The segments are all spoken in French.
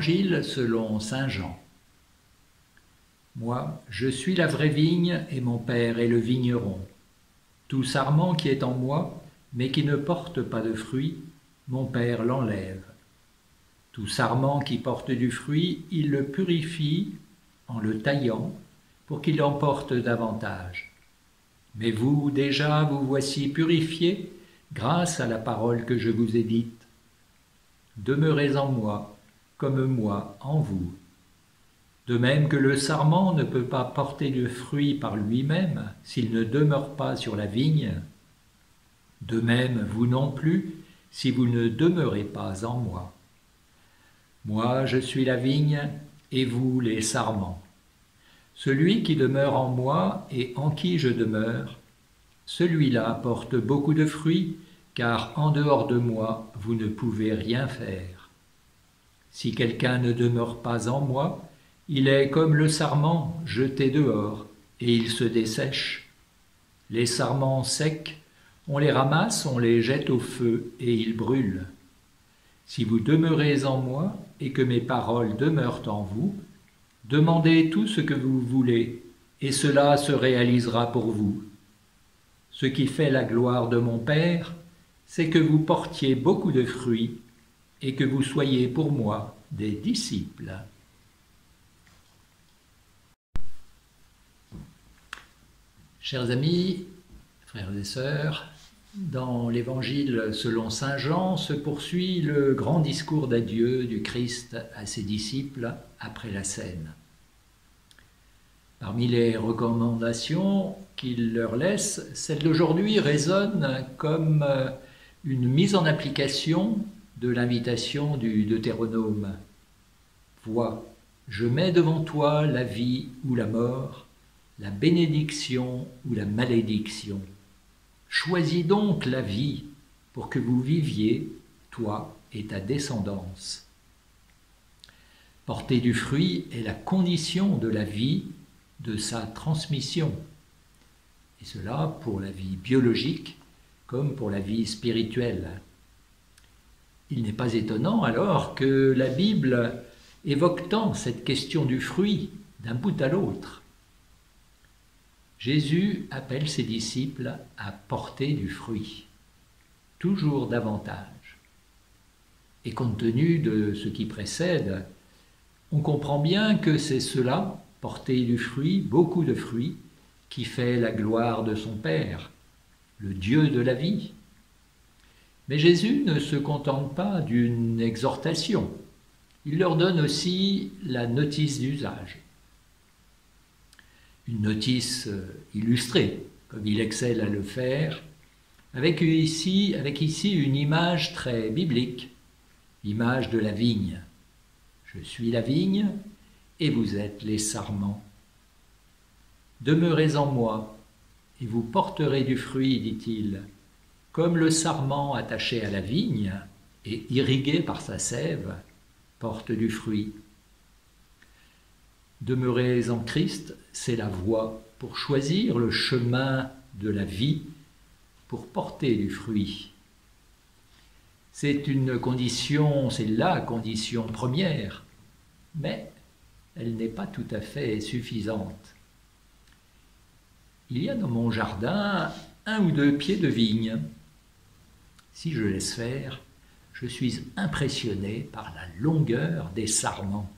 Évangile selon saint Jean. Moi, je suis la vraie vigne et mon Père est le vigneron. Tout sarment qui est en moi, mais qui ne porte pas de fruit, mon Père l'enlève. Tout sarment qui porte du fruit, il le purifie en le taillant pour qu'il en porte davantage. Mais vous, déjà, vous voici purifiés grâce à la parole que je vous ai dite. Demeurez en moi, comme moi en vous. De même que le sarment ne peut pas porter de fruit par lui-même s'il ne demeure pas sur la vigne, de même vous non plus si vous ne demeurez pas en moi. Moi, je suis la vigne et vous les sarments. Celui qui demeure en moi et en qui je demeure, celui-là porte beaucoup de fruits, car en dehors de moi, vous ne pouvez rien faire. Si quelqu'un ne demeure pas en moi, il est comme le sarment jeté dehors, et il se dessèche. Les sarments secs, on les ramasse, on les jette au feu, et ils brûlent. Si vous demeurez en moi, et que mes paroles demeurent en vous, demandez tout ce que vous voulez, et cela se réalisera pour vous. Ce qui fait la gloire de mon Père, c'est que vous portiez beaucoup de fruits, et que vous soyez pour moi des disciples. Chers amis, frères et sœurs, dans l'Évangile selon saint Jean se poursuit le grand discours d'adieu du Christ à ses disciples après la scène. Parmi les recommandations qu'il leur laisse, celle d'aujourd'hui résonne comme une mise en application de l'invitation du Deutéronome. « Vois, je mets devant toi la vie ou la mort, la bénédiction ou la malédiction. Choisis donc la vie pour que vous viviez, toi et ta descendance. » Porter du fruit est la condition de la vie, de sa transmission. Et cela pour la vie biologique comme pour la vie spirituelle. Il n'est pas étonnant alors que la Bible évoque tant cette question du fruit d'un bout à l'autre. Jésus appelle ses disciples à porter du fruit, toujours davantage. Et compte tenu de ce qui précède, on comprend bien que c'est cela, porter du fruit, beaucoup de fruits, qui fait la gloire de son Père, le Dieu de la vie. Mais Jésus ne se contente pas d'une exhortation, il leur donne aussi la notice d'usage. Une notice illustrée, comme il excelle à le faire, avec ici une image très biblique, l'image de la vigne. Je suis la vigne et vous êtes les sarments. Demeurez en moi et vous porterez du fruit, dit-il, comme le sarment attaché à la vigne et irrigué par sa sève porte du fruit. Demeurer en Christ, c'est la voie pour choisir le chemin de la vie, pour porter du fruit. C'est une condition, c'est la condition première, mais elle n'est pas tout à fait suffisante. Il y a dans mon jardin 1 ou 2 pieds de vigne. Si je laisse faire, je suis impressionné par la longueur des sarments.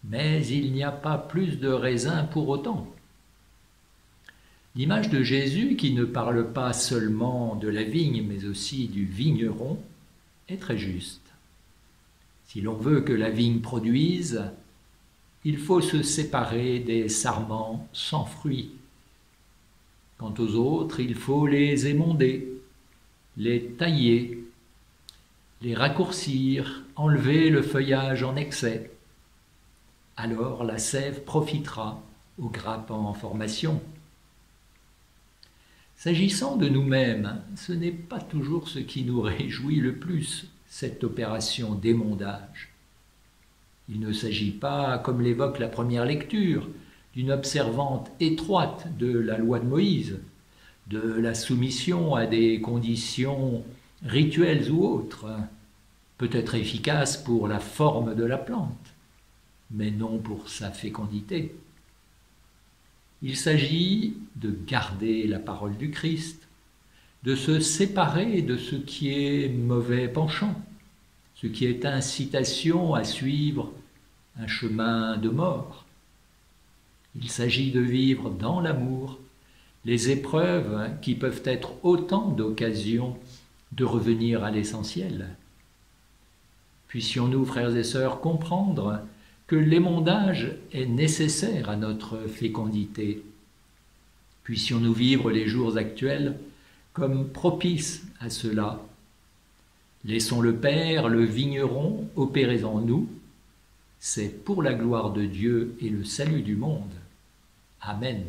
Mais il n'y a pas plus de raisins pour autant. L'image de Jésus, qui ne parle pas seulement de la vigne, mais aussi du vigneron, est très juste. Si l'on veut que la vigne produise, il faut se séparer des sarments sans fruits. Quant aux autres, il faut les émonder, les tailler, les raccourcir, enlever le feuillage en excès. Alors la sève profitera aux grappes en formation. S'agissant de nous-mêmes, ce n'est pas toujours ce qui nous réjouit le plus, cette opération d'émondage. Il ne s'agit pas, comme l'évoque la première lecture, d'une observante étroite de la loi de Moïse, de la soumission à des conditions rituelles ou autres. peut être efficace pour la forme de la plante, mais non pour sa fécondité. Il s'agit de garder la parole du Christ, de se séparer de ce qui est mauvais penchant, ce qui est incitation à suivre un chemin de mort. Il s'agit de vivre dans l'amour les épreuves qui peuvent être autant d'occasions de revenir à l'essentiel. Puissions-nous, frères et sœurs, comprendre que l'émondage est nécessaire à notre fécondité. Puissions-nous vivre les jours actuels comme propices à cela. Laissons le Père, le vigneron, opérer en nous. C'est pour la gloire de Dieu et le salut du monde. Amen.